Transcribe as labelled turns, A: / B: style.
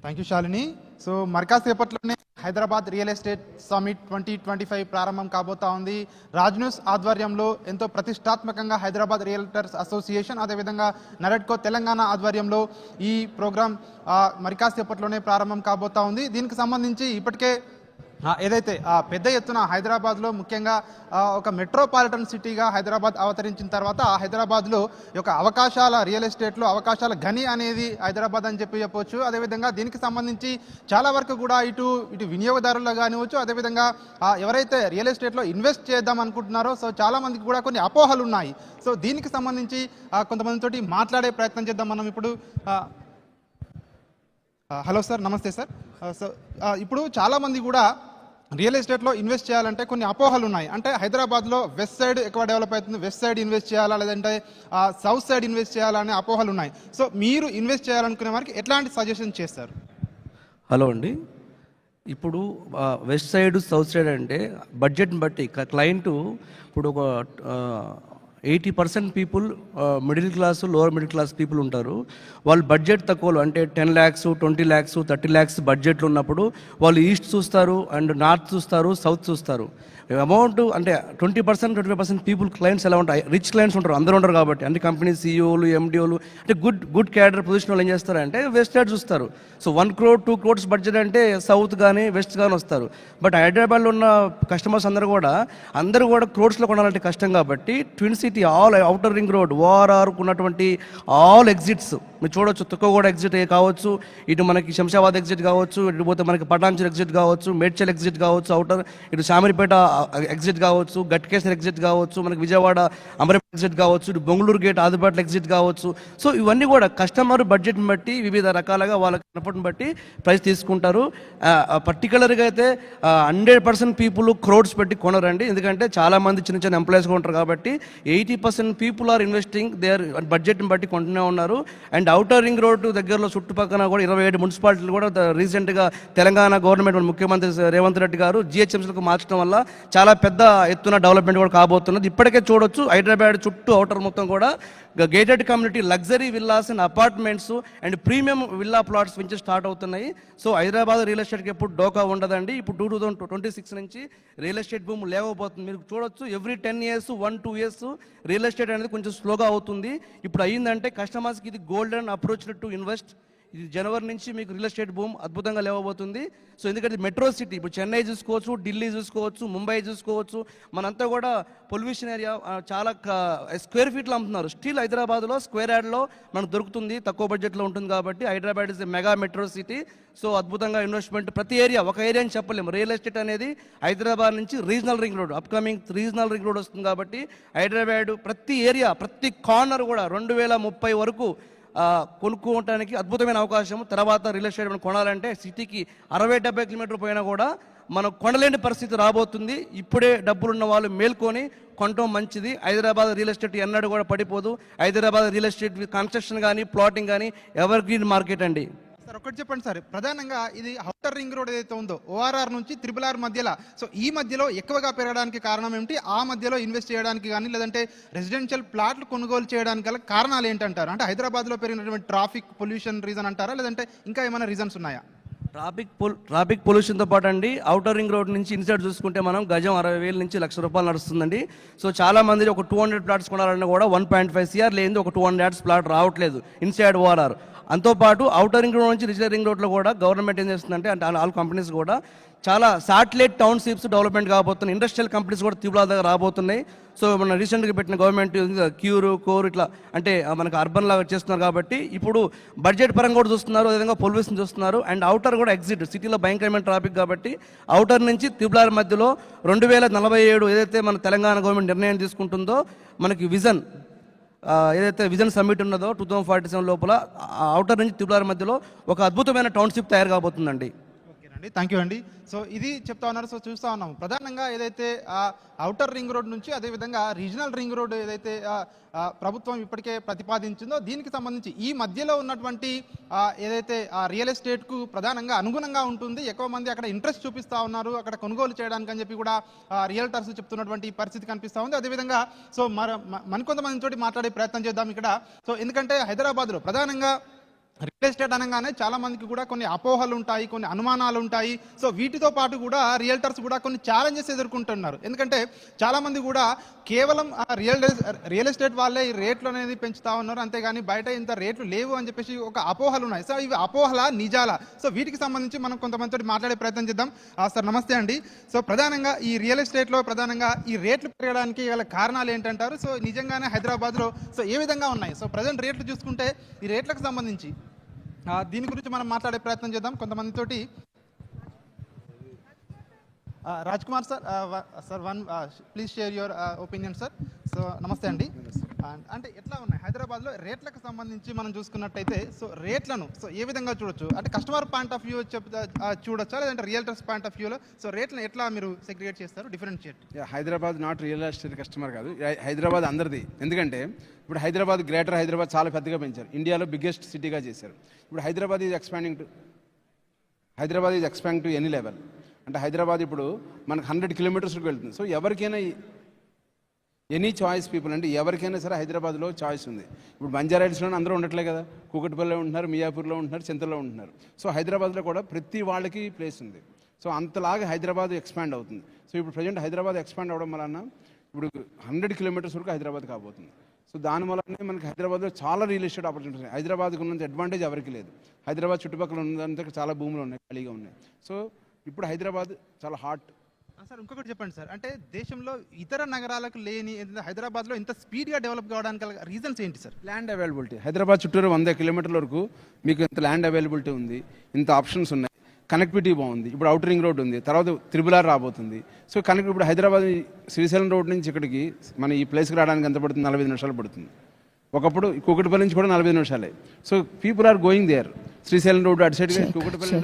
A: Thank you Shalini. So మరికాసేపట్లోనే Hyderabad real estate summit 2025 ప్రారంభం కాబోతా ఉంది. రాజ్ న్యూస్ ఆధ్వర్యంలో ఎంతో ప్రతిష్టాత్మకంగా హైదరాబాద్ రియల్టర్స్ అసోసియేషన్, అదేవిధంగా నరెడ్కో తెలంగాణ ఆధ్వర్యంలో ఈ ప్రోగ్రాం మరికాసేపట్లోనే ప్రారంభం కాబోతా ఉంది. దీనికి సంబంధించి ఇప్పటికే ఏదైతే పెద్ద ఎత్తున హైదరాబాద్లో ముఖ్యంగా ఒక మెట్రోపాలిటన్ సిటీగా హైదరాబాద్ అవతరించిన తర్వాత హైదరాబాద్లో యొక్క అవకాశాల రియల్ ఎస్టేట్లో అవకాశాల గని అనేది హైదరాబాద్ అని చెప్పవచ్చు. అదేవిధంగా దీనికి సంబంధించి చాలా వరకు కూడా ఇటు వినియోగదారులు కానివచ్చు, అదేవిధంగా ఎవరైతే రియల్ ఎస్టేట్లో ఇన్వెస్ట్ చేద్దాం అనుకుంటున్నారో సో చాలా మందికి కూడా కొన్ని అపోహలు ఉన్నాయి. సో దీనికి సంబంధించి కొంతమందితోటి మాట్లాడే ప్రయత్నం చేద్దాం మనం ఇప్పుడు. హలో సార్, నమస్తే సార్. సో ఇప్పుడు చాలామంది కూడా రియల్ ఎస్టేట్లో ఇన్వెస్ట్ చేయాలంటే కొన్ని అపోహలు ఉన్నాయి. అంటే హైదరాబాద్లో వెస్ట్ సైడ్ ఎక్కువ డెవలప్ అవుతుంది, వెస్ట్ సైడ్ ఇన్వెస్ట్ చేయాలా లేదంటే సౌత్ సైడ్ ఇన్వెస్ట్ చేయాలా అనే అపోహలు ఉన్నాయి. సో మీరు ఇన్వెస్ట్ చేయాలనుకునే వారికి ఎట్లాంటి సజెషన్ చేస్తారు?
B: హలో అండి, ఇప్పుడు వెస్ట్ సైడ్ సౌత్ సైడ్ అంటే బడ్జెట్ని బట్టి క్లయింటు ఇప్పుడు ఒక 80% people middle class, lower middle class people ఉంటారు. వాళ్ళు బడ్జెట్ తక్కువలో అంటే 10 lakhs, 20 lakhs, 30 lakhs బడ్జెట్లు ఉన్నప్పుడు వాళ్ళు ఈస్ట్ చూస్తారు అండ్ నార్త్ చూస్తారు, సౌత్ చూస్తారు. అమౌంట్ అంటే 20%, 25% పీపుల్ క్లయింట్స్ ఎలా ఉంటాయి, రిచ్ క్లయింట్స్ ఉంటారు, అందరూ ఉంటారు కాబట్టి అన్ని కంపెనీ సీఈఓలు, ఎండిఓలు అంటే గుడ్ క్యాడర్ పొజిషన్ వాళ్ళు ఏం చేస్తారంటే వెస్ట్ సైడ్ చూస్తారు. సో 1 crore, 2 crores బడ్జెట్ అంటే సౌత్ కానీ వెస్ట్ కానీ వస్తారు. బట్ హైదరాబాద్లో ఉన్న కస్టమర్స్ అందరూ కూడా క్రోడ్స్లో కొనాలంటే కష్టం కాబట్టి twin city all outer ring road ORR ఉన్నటువంటి ఆల్ ఎగ్జిట్స్ మీరు చూడొచ్చు. తుక్కగూడ ఎగ్జిట్ కావచ్చు, ఇటు మనకి శంషాబాద్ ఎగ్జిట్ కావచ్చు, ఇటు పోతే మనకి పటాన్చర్ ఎగ్జిట్ కావచ్చు, మేడ్చల్ ఎగ్జిట్ కావచ్చు, అవుటర్ ఇటు శామరిపేట ఎగ్జిట్ కావచ్చు, గట్కేసర్ ఎగ్జిట్ కావచ్చు, మనకి విజయవాడ అమరపేట ఎగ్జిట్ కావచ్చు, ఇటు బొంగళూరు గేట్ ఆదిపేట ఎగ్జిట్ కావచ్చు. సో ఇవన్నీ కూడా కస్టమర్ బడ్జెట్ని బట్టి వివిధ రకాలుగా వాళ్ళకి కనపడిని బట్టి ప్రైస్ తీసుకుంటారు. పర్టికులర్గా అయితే 100% పీపుల్ క్రోడ్స్ పెట్టి కొనరండి, ఎందుకంటే చాలామంది చిన్న చిన్న ఎంప్లాయీస్గా ఉంటారు కాబట్టి 80% పీపుల్ ఆర్ ఇన్వెస్టింగ్ దేర్ బడ్జెట్ని బట్టి కొంటూనే ఉన్నారు. అండ్ అవుటర్ రింగ్ రోడ్డు దగ్గరలో చుట్టుపక్కల కూడా 27 మున్సిపాలిటీలు కూడా రీసెంట్గా తెలంగాణ గవర్నమెంట్ ముఖ్యమంత్రి రేవంత్ రెడ్డి గారు జిహెచ్ఎంసీలకు మార్చడం వల్ల చాలా పెద్ద ఎత్తున డెవలప్మెంట్ కూడా కాబోతున్నది. ఇప్పటికే చూడొచ్చు హైదరాబాద్ చుట్టూ అవుటర్ మొత్తం కూడా gated community luxury villas and apartments and premium villa plots నుంచి స్టార్ట్ అవుతున్నాయి. సో హైదరాబాద్ రియల్ ఎస్టేట్కి ఎప్పుడు డోకా ఉండదండి. ఇప్పుడు 2026 నుంచి రియల్ ఎస్టేట్ భూమి లేకపోతుంది. మీరు చూడొచ్చు every 10 years 1-2 years real estate అనేది కొంచెం స్లోగా అవుతుంది. ఇప్పుడు అయ్యిందంటే కస్టమర్స్కి ఇది గోల్డెన్ అప్రోచ్ టు ఇన్వెస్ట్. ఇది జనవరి నుంచి మీకు రియల్ ఎస్టేట్ భూమి అద్భుతంగా లేవబోతుంది. సో ఎందుకంటే మెట్రో సిటీ, ఇప్పుడు చెన్నై చూసుకోవచ్చు, ఢిల్లీ చూసుకోవచ్చు, ముంబై చూసుకోవచ్చు, మనంతా కూడా పొల్యూషన్ ఏరియా చాలా స్క్వేర్ ఫీట్లు అమ్ముతున్నారు. స్టిల్ హైదరాబాద్లో స్క్వేర్ యార్డ్లో మనకు దొరుకుతుంది, తక్కువ బడ్జెట్లో ఉంటుంది కాబట్టి Hyderabad is a mega metro city. So అద్భుతంగా ఇన్వెస్ట్మెంట్ ప్రతి ఏరియా, ఒక ఏరియా అని చెప్పలేము. రియల్ ఎస్టేట్ అనేది హైదరాబాద్ నుంచి regional ring road, upcoming regional ring road వస్తుంది కాబట్టి హైదరాబాద్ ప్రతి ఏరియా, ప్రతి కార్నర్ కూడా 2030 వరకు కొనుక్కోవటానికి అద్భుతమైన అవకాశం. తర్వాత రియల్ ఎస్టేట్ మనం కొనాలంటే సిటీకి 60-70 కిలోమీటర్లు పోయినా కూడా మనం కొనలేని పరిస్థితి రాబోతుంది. ఇప్పుడే డబ్బులున్న వాళ్ళు మేల్కొని కొనటం మంచిది. హైదరాబాద్ రియల్ ఎస్టేట్ ఎన్నడూ కూడా పడిపోదు. హైదరాబాద్ రియల్ ఎస్టేట్ కన్స్ట్రక్షన్ కానీ ప్లాటింగ్ కానీ ఎవర్ గ్రీన్ మార్కెట్ అండి.
A: సార్ ఒకటి చెప్పండి సార్, ప్రధానంగా ఇది అవుటర్ రింగ్ రోడ్ ఏదైతే ఉందో ఓఆర్ఆర్ నుంచి RRR మధ్యలో, సో ఈ మధ్యలో ఎక్కువగా పెరగడానికి కారణం ఏమిటి? ఆ మధ్యలో ఇన్వెస్ట్ చేయడానికి కానీ లేదంటే రెసిడెన్షియల్ ప్లాట్లు కొనుగోలు చేయడానికి గల కారణాలు ఏంటంటారు? అంటే హైదరాబాద్లో పెరిగినటువంటి ట్రాఫిక్ పొల్యూషన్ రీజన్ అంటారా, లేదంటే ఇంకా ఏమైనా రీజన్స్ ఉన్నాయా?
B: ట్రాఫిక్ పొల్యూషన్తో పాటు అండి అవుటర్ రింగ్ రోడ్ నుంచి ఇన్సైడ్ చూసుకుంటే మనం గజం 60,000 నుంచి ₹1,00,000 నడుస్తుందండి. సో చాలా మంది ఒక 200 ప్లాట్స్ కొనాలన్నా కూడా 1.5 CR లేదు, ఒక 200 yards ప్లాట్ రావట్లేదు ఇన్సైడ్ ఓఆర్ఆర్. అంతోపాటు అవుటర్ రింగ్ రోడ్ నుంచి రిజర్వ్ రింగ్ రోడ్లో కూడా గవర్నమెంట్ ఏం చేస్తుందంటే అంటే ఆల్ కంపెనీస్ కూడా చాలా శాటిలైట్ టౌన్షిప్స్ డెవలప్మెంట్ కాబోతున్నాయి. ఇండస్ట్రియల్ కంపెనీస్ కూడా తీవ్ర దగ్గర రాబోతున్నాయి. సో మన రీసెంట్గా పెట్టిన గవర్నమెంట్ కోర్ ఇట్లా అంటే మనకు అర్బన్ లాగా చేస్తున్నారు కాబట్టి ఇప్పుడు బడ్జెట్ పరంగా కూడా చూస్తున్నారు, అదేవిధంగా పొల్యూషన్ చూస్తున్నారు. అండ్ అవుటర్ కూడా ఎగ్జిట్ సిటీలో భయంకరమైన ట్రాఫిక్ కాబట్టి అవుటర్ నుంచి RRR మధ్యలో 2047 ఏదైతే మన తెలంగాణ గవర్నమెంట్ నిర్ణయం తీసుకుంటుందో మనకి ఏదైతే విజన్ సమ్మిట్ ఉన్నదో 2047 లోపల అవుటర్ నుంచి RRR మధ్యలో ఒక అద్భుతమైన టౌన్షిప్ తయారు కాబోతుందండి.
A: ఓకేనండి, థ్యాంక్ యూ అండి. సో ఇది చెప్తా ఉన్నారు. సో చూస్తూ ఉన్నాము ప్రధానంగా ఏదైతే అవుటర్ రింగ్ రోడ్ నుంచి అదేవిధంగా రీజనల్ రింగ్ రోడ్ ఏదైతే ప్రభుత్వం ఇప్పటికే ప్రతిపాదించిందో దీనికి సంబంధించి ఈ మధ్యలో ఉన్నటువంటి ఏదైతే రియల్ ఎస్టేట్కు ప్రధానంగా అనుగుణంగా ఉంటుంది, ఎక్కువ మంది అక్కడ ఇంట్రెస్ట్ చూపిస్తూ ఉన్నారు అక్కడ కొనుగోలు చేయడానికి అని చెప్పి కూడా రియల్టర్స్ చెప్తున్నటువంటి పరిస్థితి కనిపిస్తూ ఉంది. అదేవిధంగా సో మరికొంతమందితో మాట్లాడే ప్రయత్నం చేద్దాం ఇక్కడ. సో ఎందుకంటే హైదరాబాద్లో ప్రధానంగా రియల్ ఎస్టేట్ అనగానే చాలా మందికి కూడా కొన్ని అపోహలు ఉంటాయి, కొన్ని అనుమానాలు ఉంటాయి. సో వీటితో పాటు కూడా రియల్టర్స్ కూడా కొన్ని ఛాలెంజెస్ ఎదుర్కొంటున్నారు. ఎందుకంటే చాలా మంది కూడా కేవలం రియల్ ఎస్టేట్ వాళ్ళే ఈ రేట్లు అనేది పెంచుతా ఉన్నారు, అంతేగాని బయట ఇంత రేట్లు లేవు అని చెప్పేసి ఒక అపోహలు ఉన్నాయి. సో ఇవి అపోహల నిజాల? సో వీటికి సంబంధించి మనం కొంతమందితో మాట్లాడే ప్రయత్నం చేద్దాం. సార్ నమస్తే అండి. సో ప్రధానంగా ఈ రియల్ ఎస్టేట్లో ప్రధానంగా ఈ రేట్లు పెరగడానికి గల కారణాలు ఏంటంటారు? సో నిజంగానే హైదరాబాద్లో సో ఏ విధంగా ఉన్నాయి? సో ప్రజెంట్ రేట్లు చూసుకుంటే ఈ రేట్లకు సంబంధించి దీని గురించి మనం మాట్లాడే ప్రయత్నం చేద్దాం కొంతమందితోటి. Raj Kumar sir, sir please share your opinion sir. So నమస్తే అండి. అంటే ఎట్లా ఉన్నాయి హైదరాబాద్లో రేట్లకు సంబంధించి మనం చూసుకున్నట్టయితే సో రేట్లను సో ఏ విధంగా చూడొచ్చు? అంటే కస్టమర్ పాయింట్ ఆఫ్ వ్యూ చూడొచ్చా, లేదంటే రియల్టర్స్ పాయింట్ ఆఫ్ వ్యూలో సో రేట్లను ఎట్లా మీరు సెగ్రిగేట్ చేస్తారు, differentiate?
C: Hyderabad not real estate customer కాదు, హైదరాబాద్ అందరిది. ఎందుకంటే ఇప్పుడు హైదరాబాద్, గ్రేటర్ హైదరాబాద్ చాలా పెద్దగా పెంచారు, ఇండియాలో బిగ్గెస్ట్ సిటీగా చేశారు. ఇప్పుడు Hyderabad is expanding to any level. అంటే హైదరాబాద్ ఇప్పుడు మనకు 100 కిలోమీటర్స్కి వెళ్తుంది. సో ఎవరికైనా ఎనీ చాయిస్ పీపుల్, అంటే ఎవరికైనా సరే హైదరాబాద్లో చాయిస్ ఉంది. ఇప్పుడు బంజారా హిల్స్లోనే అందరూ ఉండట్లే కదా, కూకట్పల్లిలో ఉంటున్నారు, మియాపూర్లో ఉంటున్నారు, చింతల్లో ఉంటున్నారు. సో హైదరాబాద్లో కూడా ప్రతి వాళ్ళకి ప్లేస్ ఉంది. సో అంతలాగా హైదరాబాద్ ఎక్స్పాండ్ అవుతుంది. సో ఇప్పుడు ప్రజెంట్ హైదరాబాద్ ఎక్స్పాండ్ అవ్వడం వలన ఇప్పుడు 100 కిలోమీటర్స్ వరకు హైదరాబాద్ కాబోతుంది. సో దానివల్లనే మనకి హైదరాబాద్లో చాలా రియల్ ఎస్టేట్ ఆపర్చునిటీస్ ఉన్నాయి. హైదరాబాద్కు ఉన్నంత అడ్వాంటేజ్ ఎవరికి లేదు. హైదరాబాద్ చుట్టుపక్కల ఉన్నంత చాలా భూములు ఉన్నాయి, ఖాళీగా ఉన్నాయి. సో ఇప్పుడు హైదరాబాద్ చాలా హాట్.
A: సార్ ఇంకొకటి చెప్పండి సార్, అంటే దేశంలో ఇతర నగరాలకు లేని హైదరాబాద్లో ఇంత స్పీడ్గా డెవలప్ కావడానికి రీజన్స్ ఏంటి సార్?
C: Land availability. హైదరాబాద్ చుట్టూరు 100 కిలోమీటర్ల వరకు మీకు ఇంత ల్యాండ్ అవైలబిలిటీ ఉంది, ఇంత ఆప్షన్స్ ఉన్నాయి, కనెక్టివిటీ బాగుంది. ఇప్పుడు అవుటర్ రింగ్ రోడ్ ఉంది, తర్వాత త్రిబుల్ ఆర్ రాబోతుంది. సో ఇప్పుడు హైదరాబాద్ శ్రీశైలం రోడ్ నుంచి ఇక్కడికి మన ఈ ప్లేస్కి రావడానికి ఎంత పడుతుంది? 45 నిమిషాలు పడుతుంది. ఒకప్పుడు కూకట్పల్లి నుంచి కూడా 45 నిమిషాలే. So people are going there. Srisailam road అటు సైడ్, కూకట్పల్లి